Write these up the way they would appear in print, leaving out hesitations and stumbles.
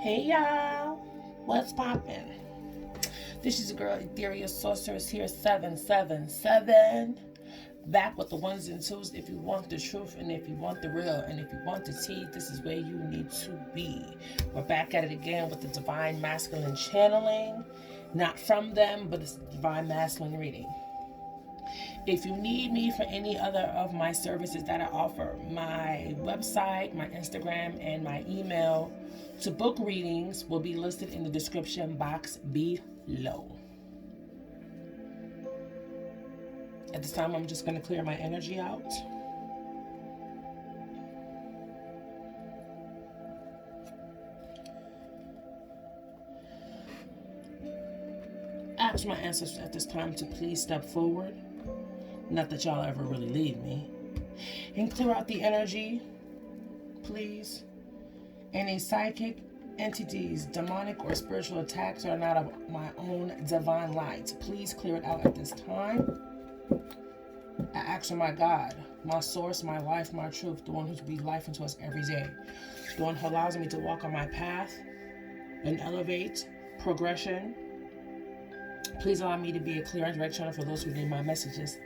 Hey y'all, what's poppin'? This is your girl Ethereal Sorceress here, 777. Back with the ones and twos. If you want the truth and if you want the real and if you want the tea, this is where you need to be. We're back at it again with the Divine Masculine channeling. Not from them, but it's Divine Masculine reading. If you need me for any other of my services that I offer, my website, my Instagram, and my email to book readings will be listed in the description box below. At this time, I'm just going to clear my energy out. Ask my ancestors at this time to please step forward. Not that y'all ever really leave me. And clear out the energy, please. Any psychic entities, demonic or spiritual attacks are not of my own divine light. Please clear it out at this time. I ask for my God, my source, my life, my truth, the one who breathes life into us every day. The one who allows me to walk on my path and elevate progression. Please allow me to be a clear and direct channel for those who need my messages.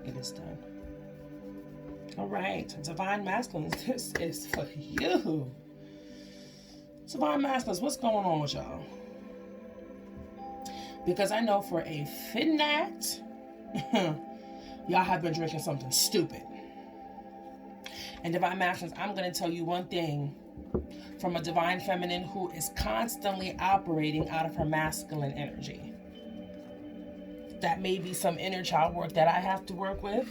It is done. All right, Divine Masculines, this is for you. Divine Masculines, what's going on with y'all? Because I know for a fact, y'all have been drinking something stupid. And Divine Masculines, I'm going to tell you one thing from a Divine Feminine who is constantly operating out of her masculine energy. That may be some inner child work that I have to work with,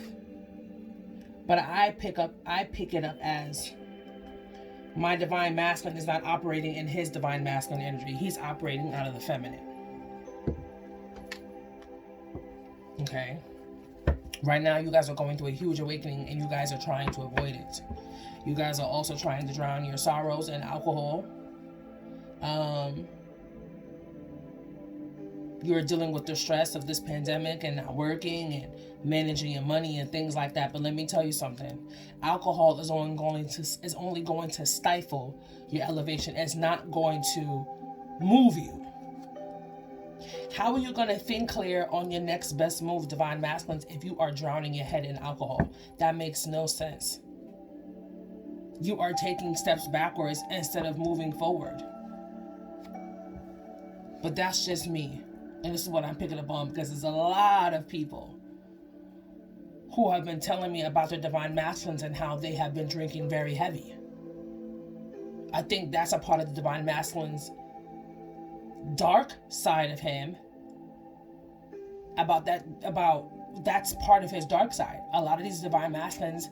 but I pick it up as my Divine Masculine is not operating in his Divine Masculine energy. He's operating out of the feminine. Okay? Right now, you guys are going through a huge awakening, and you guys are trying to avoid it. You guys are also trying to drown your sorrows in alcohol. You're dealing with the stress of this pandemic and not working and managing your money and things like that. But let me tell you something. Alcohol is only going to stifle your elevation. It's not going to move you. How are you going to think clear on your next best move, Divine Masculines, if you are drowning your head in alcohol? That makes no sense. You are taking steps backwards instead of moving forward. But that's just me. And this is what I'm picking up on because there's a lot of people who have been telling me about their Divine Masculines and how they have been drinking very heavy. I think that's a part of the Divine Masculine's dark side of him. That's part of his dark side. A lot of these Divine Masculines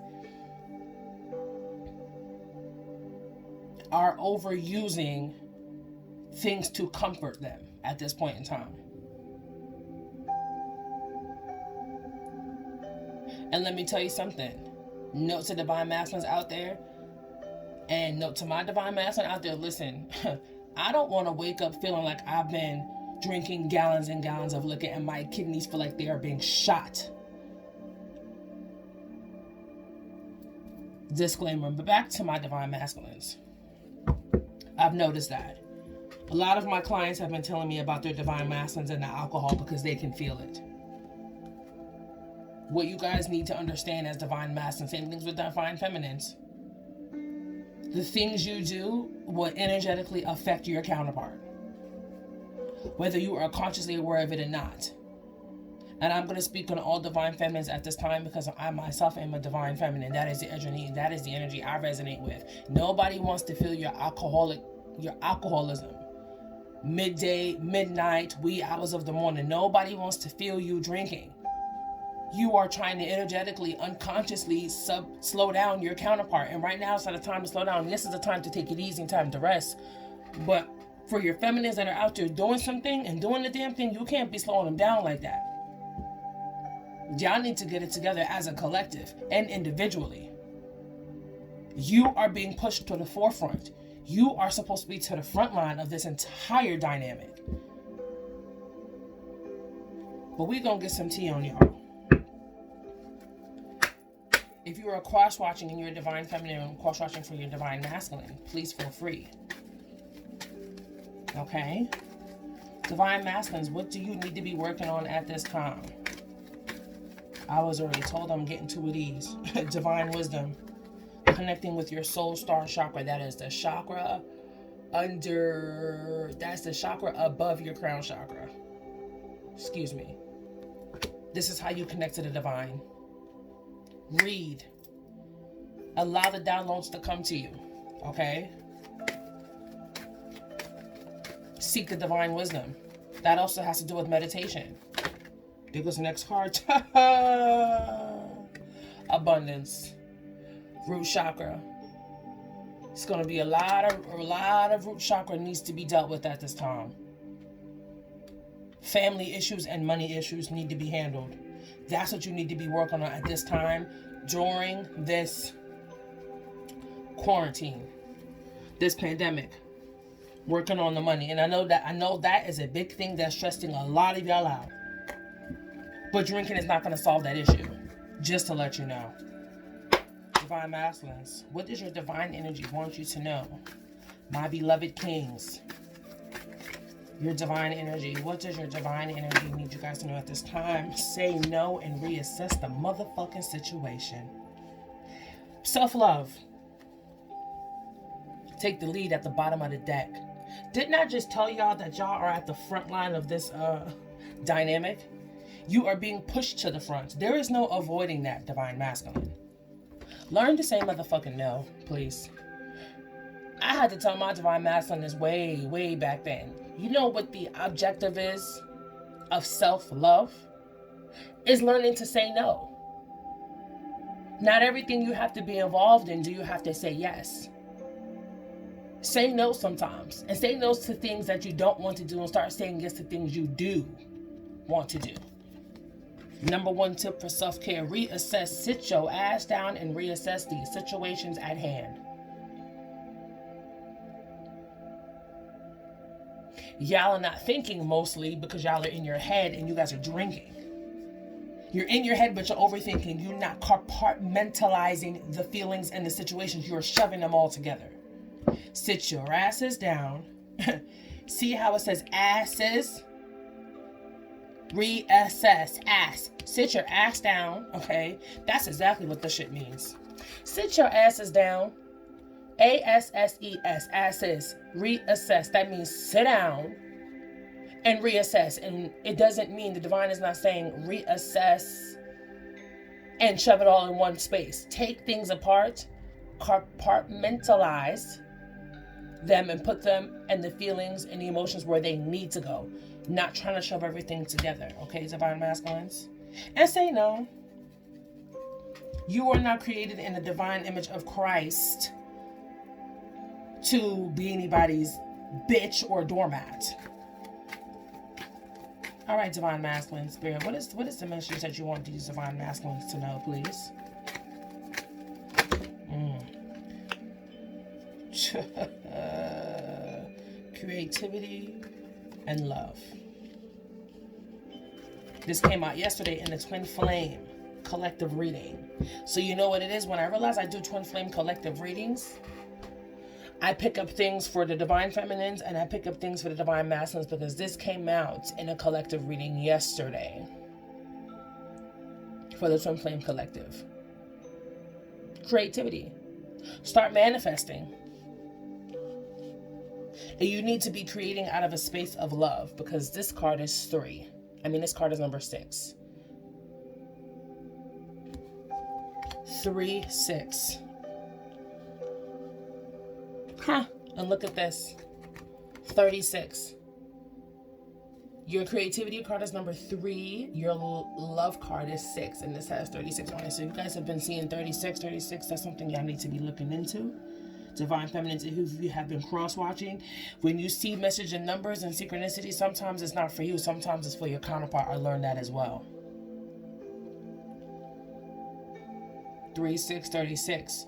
are overusing things to comfort them at this point in time. And let me tell you something. Note to Divine Masculines out there, and note to my Divine Masculine out there, listen, I don't want to wake up feeling like I've been drinking gallons and gallons of liquor and my kidneys feel like they are being shot. Disclaimer, but back to my Divine Masculines. I've noticed that a lot of my clients have been telling me about their Divine Masculines and the alcohol because they can feel it. What you guys need to understand as Divine Masculines, same things with Divine Feminines. The things you do will energetically affect your counterpart, whether you are consciously aware of it or not. And I'm going to speak on all Divine Feminines at this time because I myself am a Divine Feminine. That is the energy. That is the energy I resonate with. Nobody wants to feel your alcoholism. Midday, midnight, wee hours of the morning. Nobody wants to feel you drinking. You are trying to energetically, unconsciously slow down your counterpart. And right now, it's not a time to slow down. This is a time to take it easy and time to rest. But for your feminines that are out there doing something and doing the damn thing, you can't be slowing them down like that. Y'all need to get it together as a collective and individually. You are being pushed to the forefront. You are supposed to be to the front line of this entire dynamic. But we're going to get some tea on y'all. you are cross-watching in your divine feminine and cross-watching for your divine masculine, please feel free. Okay? Divine masculines, what do you need to be working on at this time? I was already told I'm getting two of these. Divine wisdom. Connecting with your soul star chakra. That is the chakra that's the chakra above your crown chakra. Excuse me. This is how you connect to the divine. Read. Allow the downloads to come to you. Okay? Seek the divine wisdom. That also has to do with meditation. There goes the next card. Abundance. Root chakra. It's going to be a lot of root chakra needs to be dealt with at this time. Family issues and money issues need to be handled. That's what you need to be working on at this time during this quarantine, this pandemic. Working on the money. And I know that is a big thing that's stressing a lot of y'all out. But drinking is not going to solve that issue. Just to let you know. Divine masculines, what does your divine energy want you to know? My beloved kings. Your divine energy. What does your divine energy need you guys to know at this time? Say no and reassess the motherfucking situation. Self-love. Take the lead at the bottom of the deck. Didn't I just tell y'all that y'all are at the front line of this dynamic? You are being pushed to the front. There is no avoiding that, divine masculine. Learn to say motherfucking no, please. I had to tell my divine masculine this way back then. You know what the objective is of self-love? Is learning to say no. Not everything you have to be involved in do you have to say yes. Say no sometimes. And say no to things that you don't want to do and start saying yes to things you do want to do. Number one tip for self-care, reassess. Sit your ass down and reassess the situations at hand. Y'all are not thinking mostly because y'all are in your head and you guys are drinking. You're in your head, but you're overthinking. You're not compartmentalizing the feelings and the situations. You're shoving them all together. Sit your asses down. See how it says asses? Reassess. Ass. Sit your ass down, okay? That's exactly what this shit means. Sit your asses down. A-S-S-E-S. Asses. Reassess. That means sit down and reassess. And it doesn't mean, the divine is not saying reassess and shove it all in one space. Take things apart, compartmentalize them and put them and the feelings and the emotions where they need to go. Not trying to shove everything together, okay, divine masculines? And say no. You are not created in the divine image of Christ to be anybody's bitch or doormat. All right, divine masculine spirit, what is the message that you want these divine masculines to know, please? Creativity and love. This came out yesterday in the Twin Flame collective reading. So you know what it is? When I realize I do Twin Flame collective readings, I pick up things for the divine feminines and I pick up things for the divine masculines, because this came out in a collective reading yesterday for the Twin Flame collective. Creativity. Start manifesting. And you need to be creating out of a space of love, because this card is 3. This card is number 6. 3, 6. And look at this. 36. Your creativity card is number 3. Your love card is 6. And this has 36 on it. So you guys have been seeing 36. That's something y'all need to be looking into. Divine feminines, who you have been cross-watching. When you see message and numbers and synchronicity, sometimes it's not for you. Sometimes it's for your counterpart. I learned that as well. 3, 6, 36.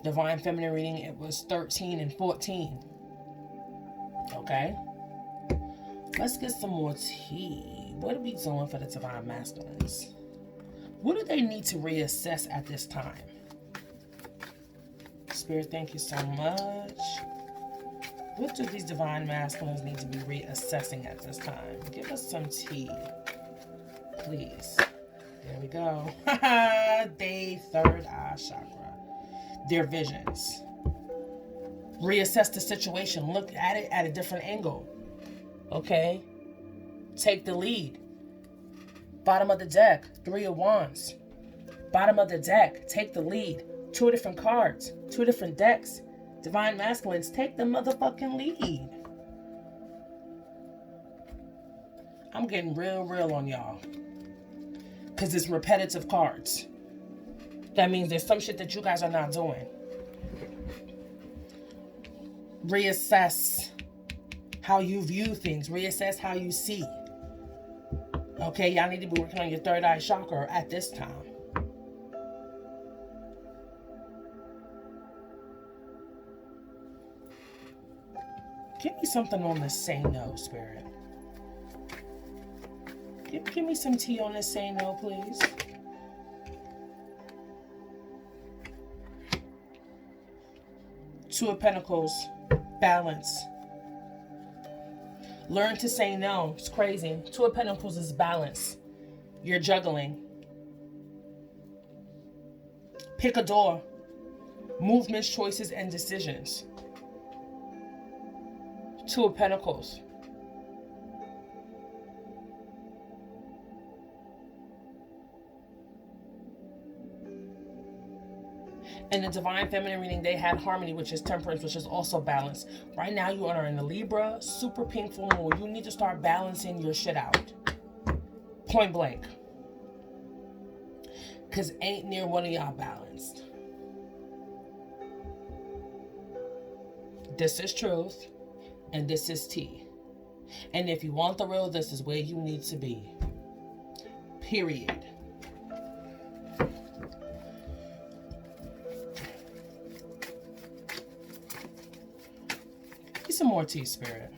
Divine feminine reading, it was 13 and 14. Okay? Let's get some more tea. What are we doing for the divine masculines? What do they need to reassess at this time? Spirit. Thank you so much. What do these divine masculines need to be reassessing at this time? Give us some tea, please. There we go. Day third eye chakra. Their visions. Reassess the situation. Look at it at a different angle. Okay? Take the lead. Bottom of the deck. 3 of Wands. Bottom of the deck. Take the lead. 2 different cards. 2 different decks. Divine masculines, take the motherfucking lead. I'm getting real on y'all. Because it's repetitive cards. That means there's some shit that you guys are not doing. Reassess how you view things. Reassess how you see. Okay, y'all need to be working on your third eye chakra at this time. Give me something on the say no, Spirit. Give me some tea on the say no, please. Two of Pentacles, balance. Learn to say no. It's crazy. 2 of Pentacles is balance. You're juggling. Pick a door. Movements, choices, and decisions. 2 of Pentacles. In the Divine Feminine reading, they had Harmony, which is Temperance, which is also balance. Right now, you are in the Libra, super pink full moon. You need to start balancing your shit out. Point blank. Because ain't near one of y'all balanced. This is truth. And this is tea. And if you want the real, this is where you need to be. Period. Get some more tea, Spirit.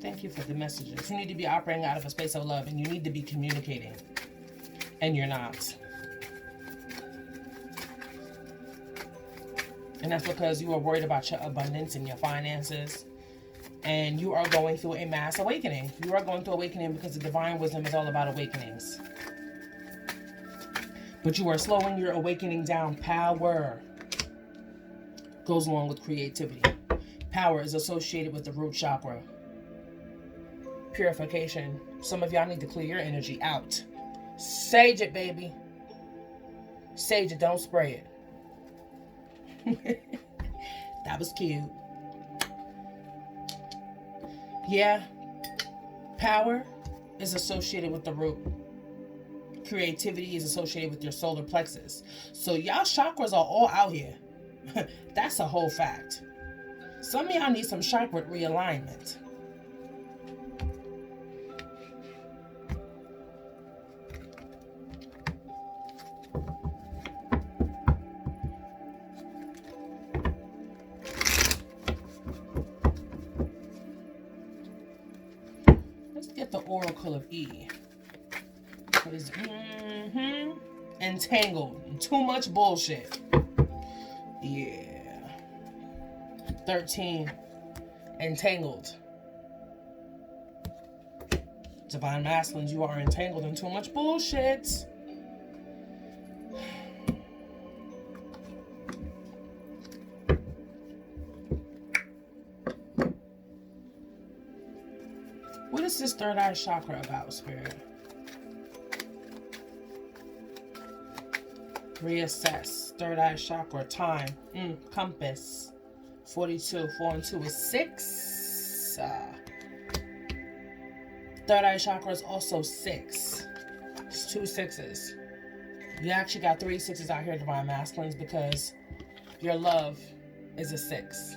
Thank you for the messages. You need to be operating out of a space of love, and you need to be communicating. And you're not. And that's because you are worried about your abundance and your finances. And you are going through a mass awakening. You are going through awakening because the divine wisdom is all about awakenings. But you are slowing your awakening down. Power goes along with creativity. Power is associated with the root chakra. Purification. Some of y'all need to clear your energy out. Sage it, baby. Sage it, don't spray it. That was cute. Yeah. Power is associated with the root. Creativity is associated with your solar plexus. So y'all chakras are all out here. That's a whole fact. Some of y'all need some chakra realignment. Get the Oracle of E. What is entangled. Too much bullshit. Yeah. 13. Entangled. Divine masculines, you are entangled in too much bullshit. What is this third eye chakra about, Spirit? Reassess. Third eye chakra. Time. Compass. 42. 4 and 2 is 6. Third eye chakra is also 6. It's 2 6s. You actually got 3 6s out here, divine masculines, because your love is a 6.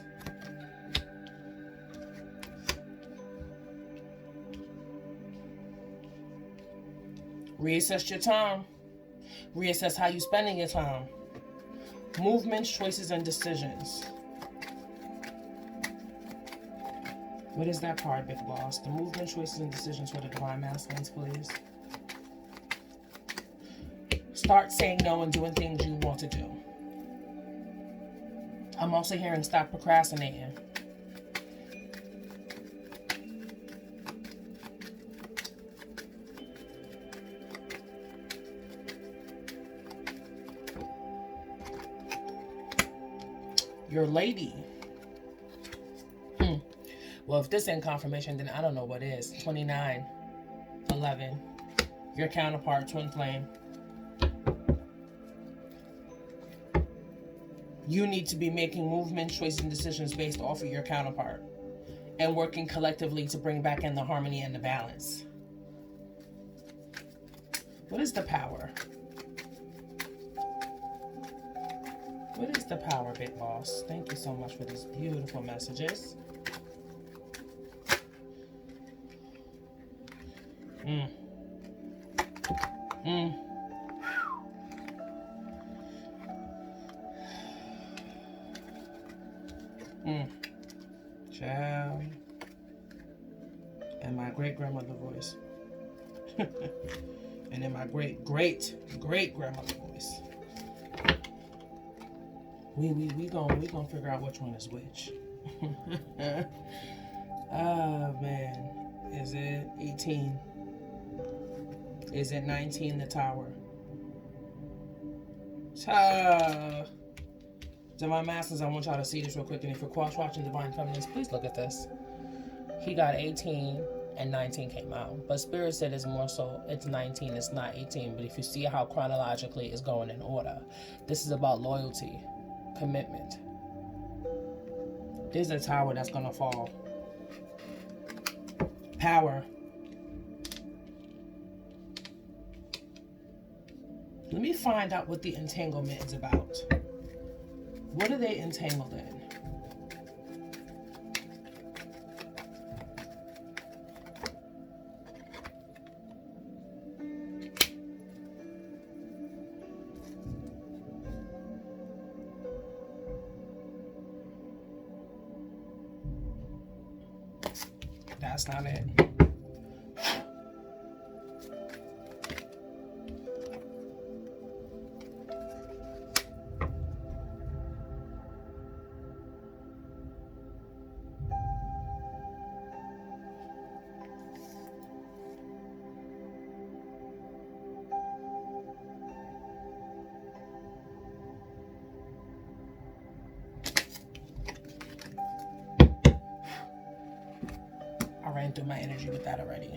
Reassess your time. Reassess how you're spending your time. Movements, choices, and decisions. What is that card, Big Boss? The movement, choices, and decisions for the Divine Masculines, please. Start saying no and doing things you want to do. I'm also hearing stop procrastinating. Your lady. Well, if this ain't confirmation, then I don't know what is. 29, 11. Your counterpart, twin flame. You need to be making movements, choices, and decisions based off of your counterpart and working collectively to bring back in the harmony and the balance. What is the power? What is the power, Big Boss? Thank you so much for these beautiful messages. Child. And my great-grandmother voice. And then my great-great-great-grandmother voice. We gonna figure out which one is which. Oh man. Is it 18? Is it 19, the tower? Divine Masters, I want y'all to see this real quick. And if you're cross-watching Divine Feminines, please look at this. He got 18 and 19 came out. But Spirit said it's more so, it's 19, it's not 18. But if you see how chronologically it's going in order, this is about loyalty, commitment. There's a tower that's going to fall. Power. Let me find out what the entanglement is about. What are they entangled in? That's not it. Through my energy with that already.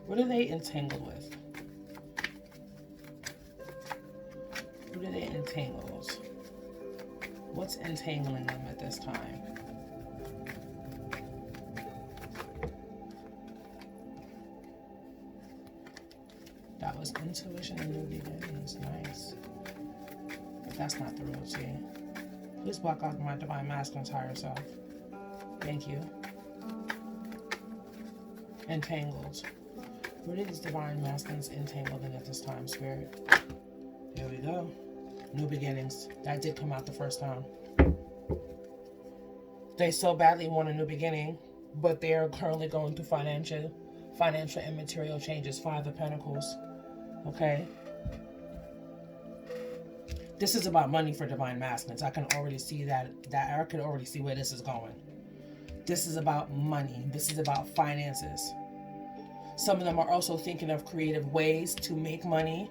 What are they entangled with? What are they entangled? What's entangling them at this time? That was intuition and new beginnings. Nice. But that's not the real tea. Please block out my Divine Masculine's higher self. Thank you. Entangled. What are these Divine Masculines entangled in at this time, Spirit? Here we go. New beginnings. That did come out the first time. They so badly want a new beginning, but they are currently going through financial and material changes. 5 of Pentacles. Okay? This is about money for Divine Masculines. I can already see that I can already see where this is going. This is about money. This is about finances. Some of them are also thinking of creative ways to make money,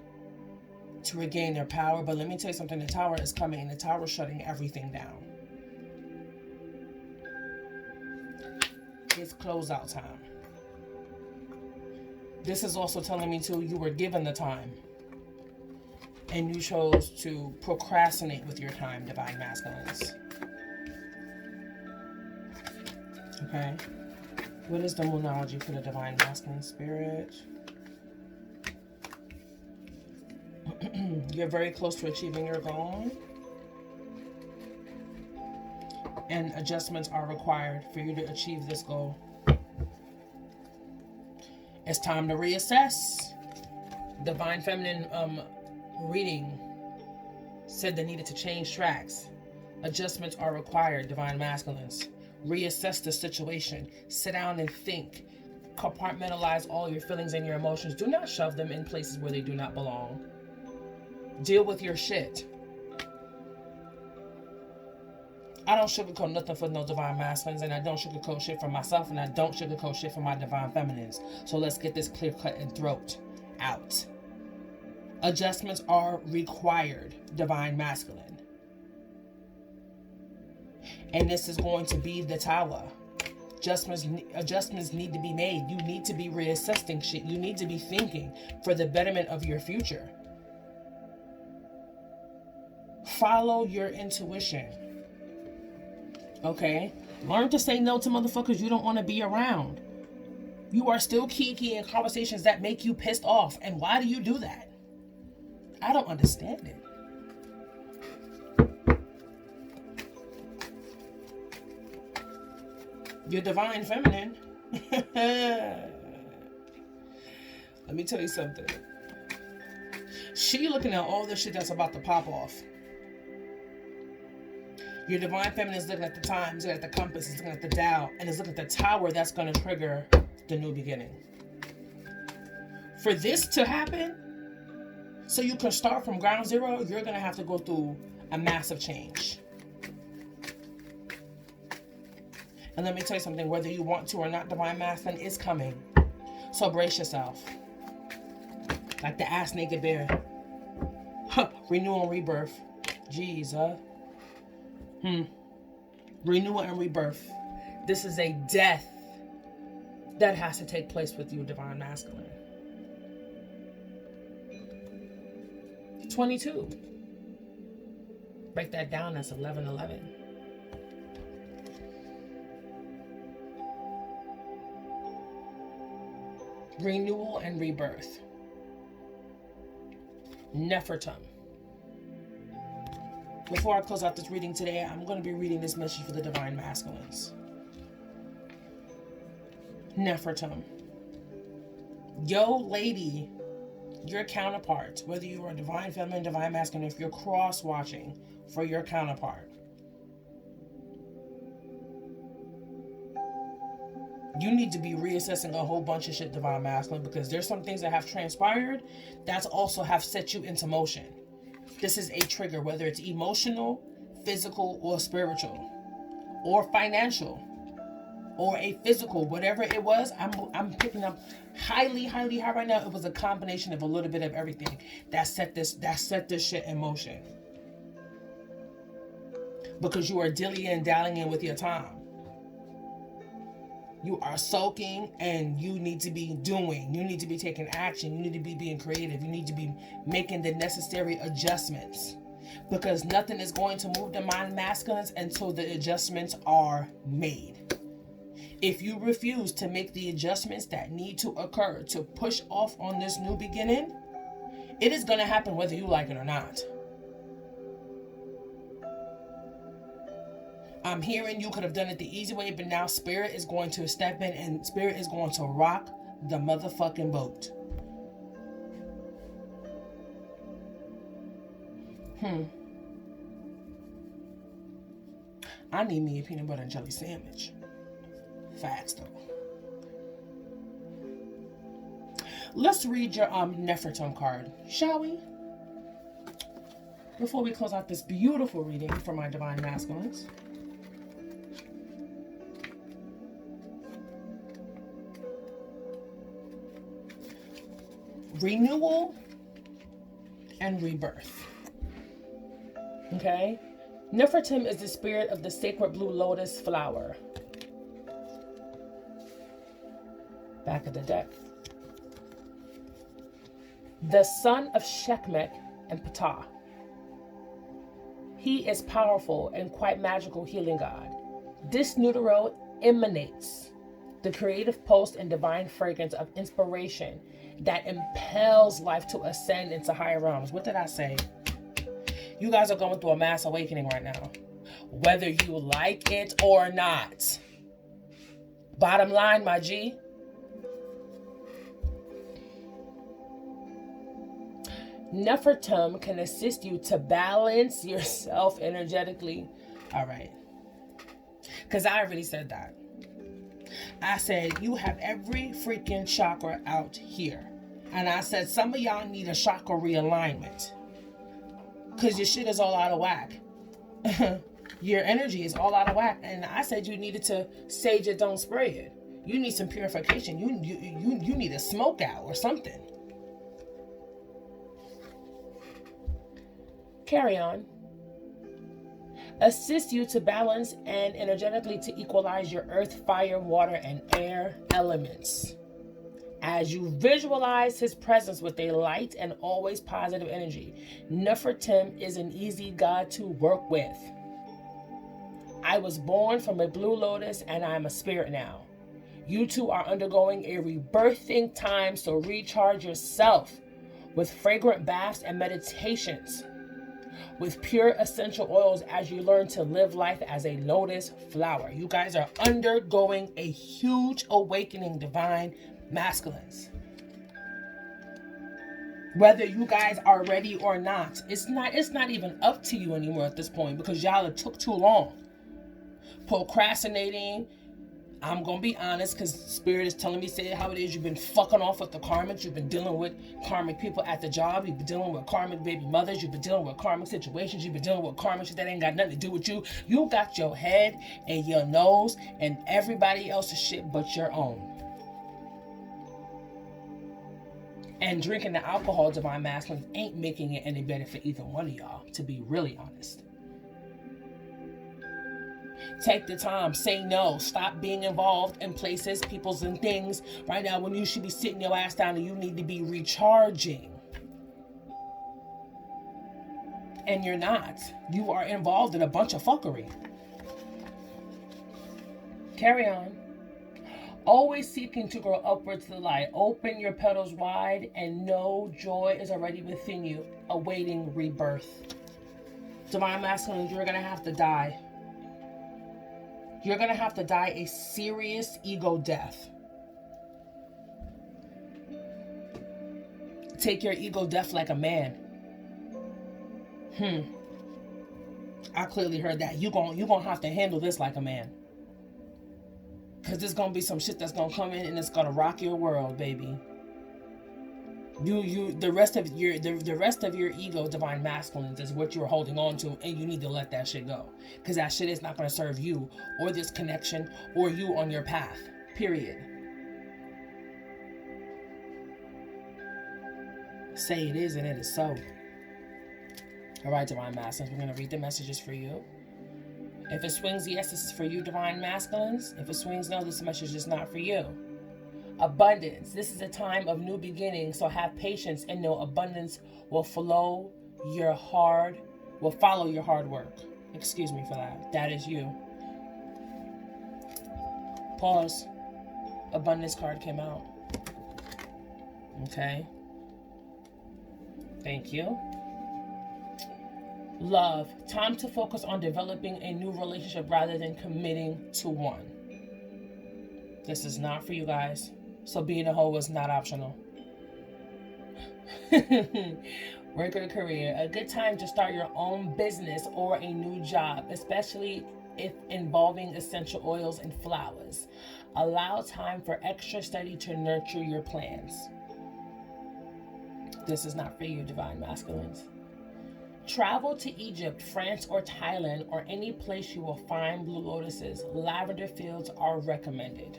to regain their power. But let me tell you something. The tower is coming, and the tower is shutting everything down. It's closeout time. This is also telling me, too, you were given the time. And you chose to procrastinate with your time, Divine Masculines. Okay. What is the moonology for the Divine Masculine, Spirit? You're very close to achieving your goal. And adjustments are required for you to achieve this goal. It's time to reassess. Divine Feminine reading said they needed to change tracks. Adjustments are required, Divine Masculines. Reassess the situation. Sit down and think. Compartmentalize all your feelings and your emotions. Do not shove them in places where they do not belong. Deal with your shit. I don't sugarcoat nothing for no divine masculines, and I don't sugarcoat shit for myself, and I don't sugarcoat shit for my divine feminines. So let's get this clear cut and throat out. Adjustments are required, divine masculine. And this is going to be the tower. Adjustments need to be made. You need to be reassessing shit. You need to be thinking for the betterment of your future. Follow your intuition. Okay? Learn to say no to motherfuckers you don't want to be around. You are still kiki in conversations that make you pissed off. And why do you do that? I don't understand it. Your divine feminine. Let me tell you something. She looking at all the shit that's about to pop off. Your divine feminine is looking at the times, looking at the compass, is looking at the dial, and is looking at the tower that's going to trigger the new beginning. For this to happen, so you can start from ground zero, you're going to have to go through a massive change. And let me tell you something, whether you want to or not, divine masculine is coming. So brace yourself. Like the ass naked bear. Renewal and rebirth. Jesus. Renewal and rebirth. This is a death that has to take place with you, divine masculine. 22. Break that down, that's 11:11. Renewal and rebirth. Nefertum. Before I close out this reading today, I'm going to be reading this message for the divine masculines. Nefertum. Yo, lady, your counterpart, whether you are divine feminine, divine masculine, if you're cross-watching for your counterpart, you need to be reassessing a whole bunch of shit, divine masculine, because there's some things that have transpired that also have set you into motion. This is a trigger, whether it's emotional, physical, or spiritual, or financial, or a physical, whatever it was. I'm picking up highly high right now. It was a combination of a little bit of everything that set this shit in motion. Because you are dilly and dallying with your time. You are soaking, and you need to be doing. You need to be taking action. You need to be being creative. You need to be making the necessary adjustments. Because nothing is going to move the mind masculines until the adjustments are made. If you refuse to make the adjustments that need to occur to push off on this new beginning, it is going to happen whether you like it or not. I'm hearing you could have done it the easy way, but now Spirit is going to step in and Spirit is going to rock the motherfucking boat. I need me a peanut butter and jelly sandwich. Facts though. Let's read your Nefertum card, shall we? Before we close out this beautiful reading for my divine masculines. Renewal and rebirth. Okay? Nefertum is the spirit of the sacred blue lotus flower. Back of the deck. The son of Sekhmet and Ptah. He is powerful and quite magical healing god. This Neutero emanates the creative pulse and divine fragrance of inspiration that impels life to ascend into higher realms. What did I say? You guys are going through a mass awakening right now, whether you like it or not. Bottom line, my G. Nefertum can assist you to balance yourself energetically. All right. Because I already said that. I said, you have every freaking chakra out here. And I said, some of y'all need a chakra realignment. Because your shit is all out of whack. Your energy is all out of whack. And I said you needed to sage it, don't spray it. You need some purification. You need a smoke out or something. Carry on. Assist you to balance and energetically to equalize your earth, fire, water, and air elements. As you visualize his presence with a light and always positive energy, Nefertim is an easy god to work with. I was born from a blue lotus and I'm a spirit now. You two are undergoing a rebirthing time, so recharge yourself with fragrant baths and meditations with pure essential oils as you learn to live life as a lotus flower. You guys are undergoing a huge awakening, divine masculines. Whether you guys are ready or not, it's not even up to you anymore at this point, because y'all it took too long. Procrastinating. I'm gonna be honest, because spirit is telling me, say it how it is. You've been fucking off with the karmics. You've been dealing with karmic people at the job. You've been dealing with karmic baby mothers. You've been dealing with karmic situations. You've been dealing with karmic shit that ain't got nothing to do with you. You got your head and your nose and everybody else's shit but your own. And drinking the alcohol, divine masculine, ain't making it any better for either one of y'all, to be really honest. Take the time, say no, stop being involved in places, peoples, and things right now when you should be sitting your ass down and you need to be recharging. And you're not. You are involved in a bunch of fuckery. Carry on. Always seeking to grow upward to the light. Open your petals wide and know joy is already within you, awaiting rebirth. Divine masculine, you're going to have to die. You're going to have to die a serious ego death. Take your ego death like a man. I clearly heard that. You're going to have to handle this like a man. Because there's going to be some shit that's going to come in and it's going to rock your world, baby. The rest of your ego, divine masculines, is what you're holding on to, and you need to let that shit go, because that shit is not going to serve you or this connection or you on your path. Period. Say it is, and it is so. All right, divine masculines, we're going to read the messages for you. If it swings yes, this is for you, divine masculines. If it swings no, this message is not for you. Abundance. This is a time of new beginnings, so have patience and know abundance will follow your hard work. Excuse me for that. That is you. Pause. Abundance card came out. Okay. Thank you. Love. Time to focus on developing a new relationship rather than committing to one. This is not for you guys. So being a hoe is not optional. Work or career. A good time to start your own business or a new job, especially if involving essential oils and flowers. Allow time for extra study to nurture your plans. This is not for you, divine masculines. Travel to Egypt, France, or Thailand, or any place you will find blue lotuses. Lavender fields are recommended.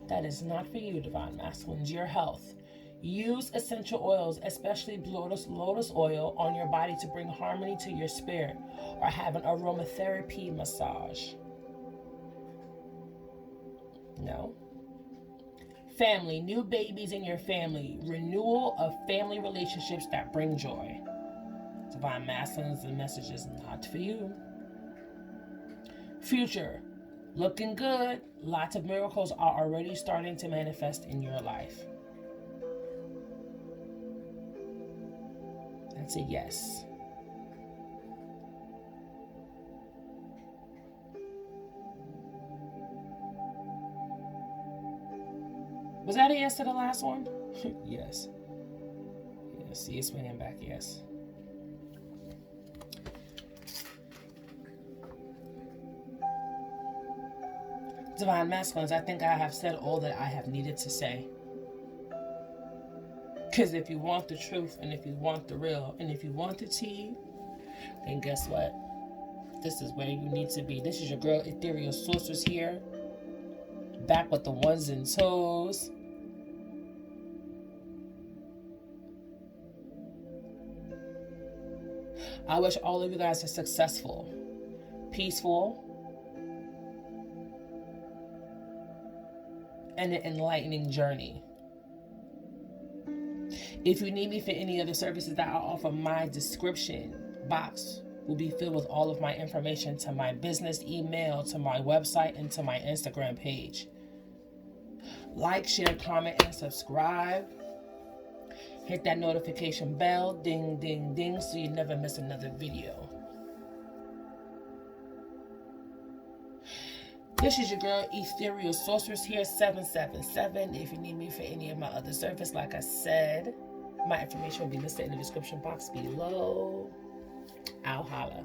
That is not for you, divine masculines. Your health. Use essential oils, especially lotus oil, on your body to bring harmony to your spirit, or have an aromatherapy massage. No. Family. New babies in your family. Renewal of family relationships that bring joy. Divine masculines, the message is not for you. Future. Looking good. Lots of miracles are already starting to manifest in your life. That's a yes. Was that a yes to the last one? Yes. Yes, see, it's winning back, yes. Divine Masculines, I think I have said all that I have needed to say. Because if you want the truth, and if you want the real, and if you want the tea, then guess what? This is where you need to be. This is your girl, Ethereal Sorceress here. Back with the ones and twos. I wish all of you guys a successful, peaceful, and an enlightening journey. If you need me for any other services that I offer, my description box will be filled with all of my information to my business email, to my website, and to my Instagram page. Like, share, comment, and subscribe. Hit that notification bell, ding, ding, ding, so you never miss another video. This is your girl, Ethereal Sorceress here, 777. If you need me for any of my other service, like I said, my information will be listed in the description box below. I'll holla.